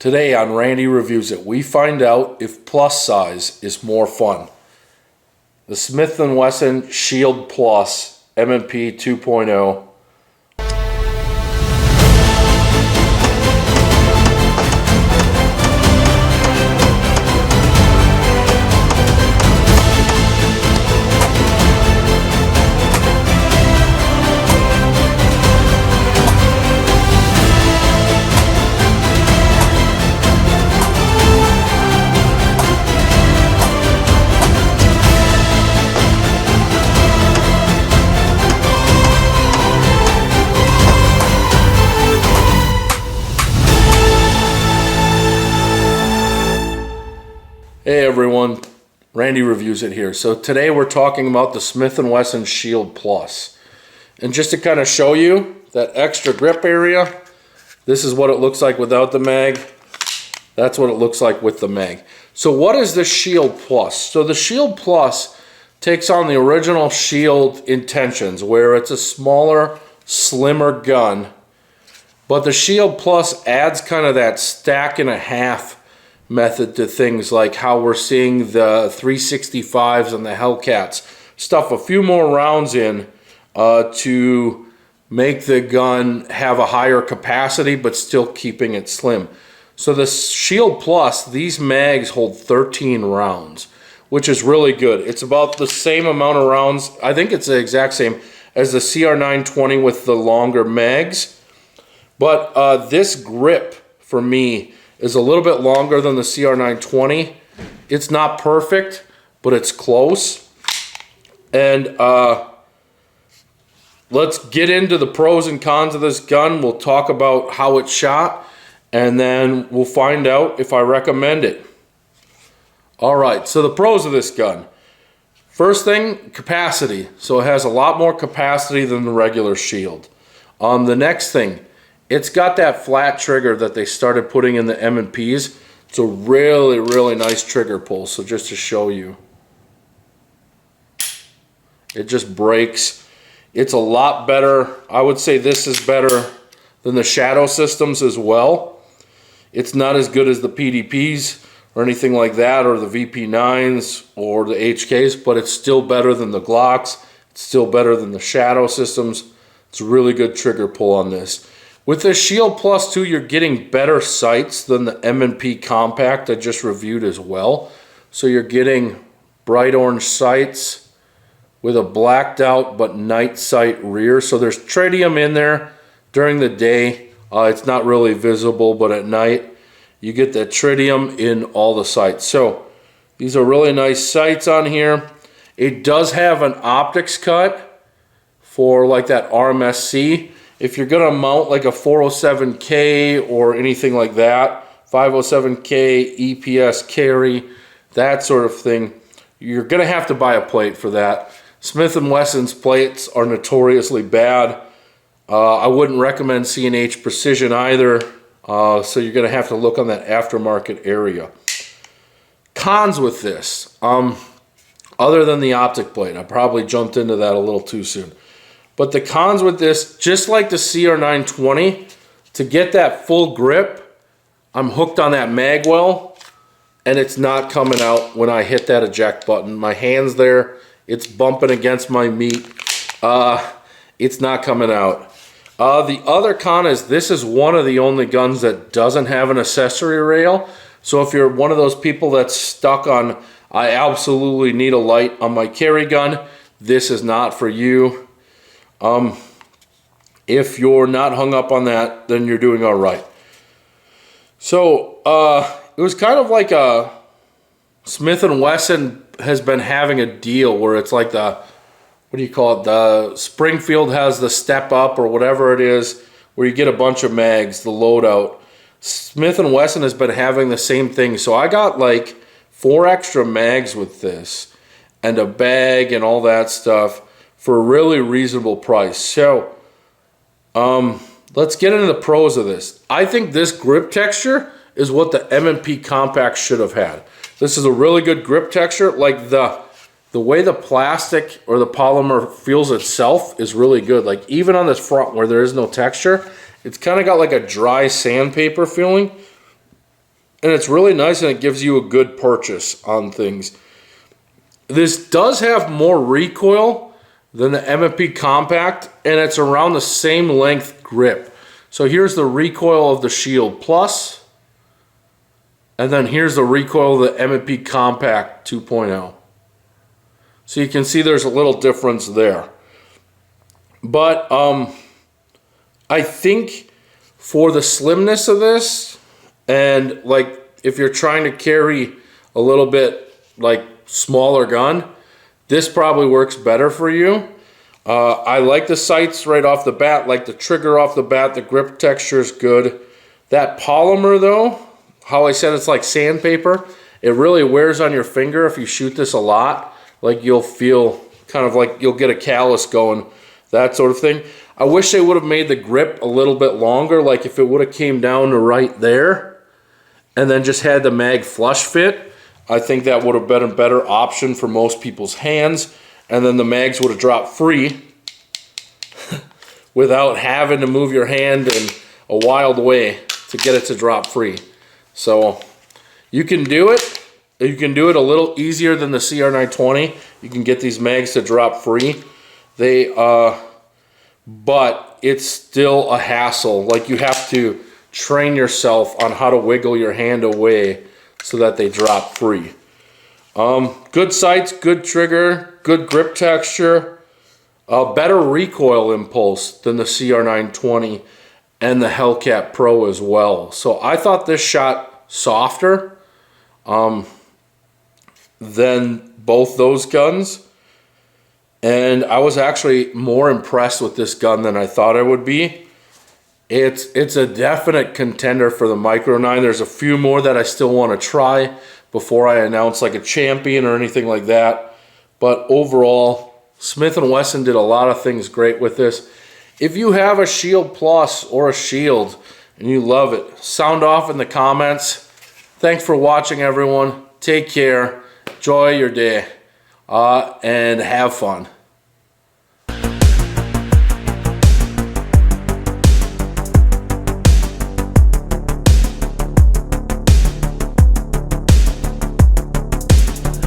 Today on Randy Reviews It, we find out if plus size is more fun. The Smith & Wesson Shield Plus M&P 2.0. Hey everyone, Randy Reviews It here. So today we're talking about the Smith & Wesson Shield Plus. And just to kind of show you that extra grip area, this is what it looks like without the mag. That's what it looks like with the mag. So what is the Shield Plus? So the Shield Plus takes on the original Shield intentions, where it's a smaller, slimmer gun. But the Shield Plus adds kind of that stack and a half method to things, like how we're seeing the 365s and the Hellcats. Stuff a few more rounds in to make the gun have a higher capacity but still keeping it slim. So the Shield Plus, these mags hold 13 rounds, which is really good. It's about the same amount of rounds, I think it's the exact same as the CR920 with the longer mags. But this grip for me is a little bit longer than the CR920. It's not perfect, but it's close. And let's get into the pros and cons of this gun. We'll talk about how it's shot, and then we'll find out if I recommend it. All right, so the pros of this gun. First thing, capacity. So it has a lot more capacity than the regular Shield. The next thing, it's got that flat trigger that they started putting in the M&Ps. It's a really, really nice trigger pull. So just to show you, it just breaks. It's a lot better. I would say this is better than the Shadow systems as well. It's not as good as the PDPs or anything like that, or the VP9s or the HKs, but it's still better than the Glocks. It's still better than the Shadow systems. It's a really good trigger pull on this. With the Shield Plus 2, you're getting better sights than the M&P Compact I just reviewed as well. So you're getting bright orange sights with a blacked out but night sight rear. So there's tritium in there during the day. It's not really visible, but at night you get that tritium in all the sights. So these are really nice sights on here. It does have an optics cut for like that RMSC. If you're going to mount like a 407K or anything like that, 507K, EPS carry, that sort of thing, you're going to have to buy a plate for that. Smith & Wesson's plates are notoriously bad. I wouldn't recommend C&H Precision either, so you're going to have to look on that aftermarket area. Cons with this, other than the optic plate, I probably jumped into that a little too soon. But the cons with this, just like the CR920, to get that full grip, I'm hooked on that mag well, and it's not coming out when I hit that eject button. My hand's there, it's bumping against my meat. It's not coming out. The other con is this is one of the only guns that doesn't have an accessory rail. So if you're one of those people that's stuck on, I absolutely need a light on my carry gun, this is not for you. If you're not hung up on that, then you're doing all right. So, it was kind of like a Smith & Wesson has been having a deal where it's like the, what do you call it? The Springfield has the step up or whatever it is, where you get a bunch of mags, the loadout. Smith & Wesson has been having the same thing. So I got like 4 extra mags with this and a bag and all that stuff for a really reasonable price. So let's get into the pros of this. I think this grip texture is what the M&P Compact should have had. This is a really good grip texture. Like the way the plastic or the polymer feels itself is really good. Like even on this front where there is no texture, it's kind of got like a dry sandpaper feeling. and it's really nice, and it gives you a good purchase on things. This does have more recoil than the M&P Compact, and it's around the same length grip. So here's the recoil of the Shield Plus, and then here's the recoil of the M&P Compact 2.0. So you can see there's a little difference there. But I think for the slimness of this, and like if you're trying to carry a little bit like smaller gun, this probably works better for you. I like the sights right off the bat, like the trigger off the bat, the grip texture is good. That polymer though, how I said it's like sandpaper, it really wears on your finger if you shoot this a lot. Like you'll feel kind of like you'll get a callus going, that sort of thing. I wish they would have made the grip a little bit longer, like if it would have came down to right there and then just had the mag flush fit. I think that would have been a better option for most people's hands, and then the mags would have dropped free without having to move your hand in a wild way to get it to drop free. So you can do it. You can do it a little easier than the CR920. You can get these mags to drop free. But it's still a hassle. Like you have to train yourself on how to wiggle your hand away so that they drop free. Good sights, good trigger, good grip texture, better recoil impulse than the CR920 and the Hellcat Pro as well. So I thought this shot softer than both those guns. And I was actually more impressed with this gun than I thought I would be. It's a definite contender for the Micro 9. There's a few more that I still want to try before I announce like a champion or anything like that. But overall, Smith & Wesson did a lot of things great with this. If you have a Shield Plus or a Shield and you love it, sound off in the comments. Thanks for watching, everyone. Take care. Enjoy your day and have fun.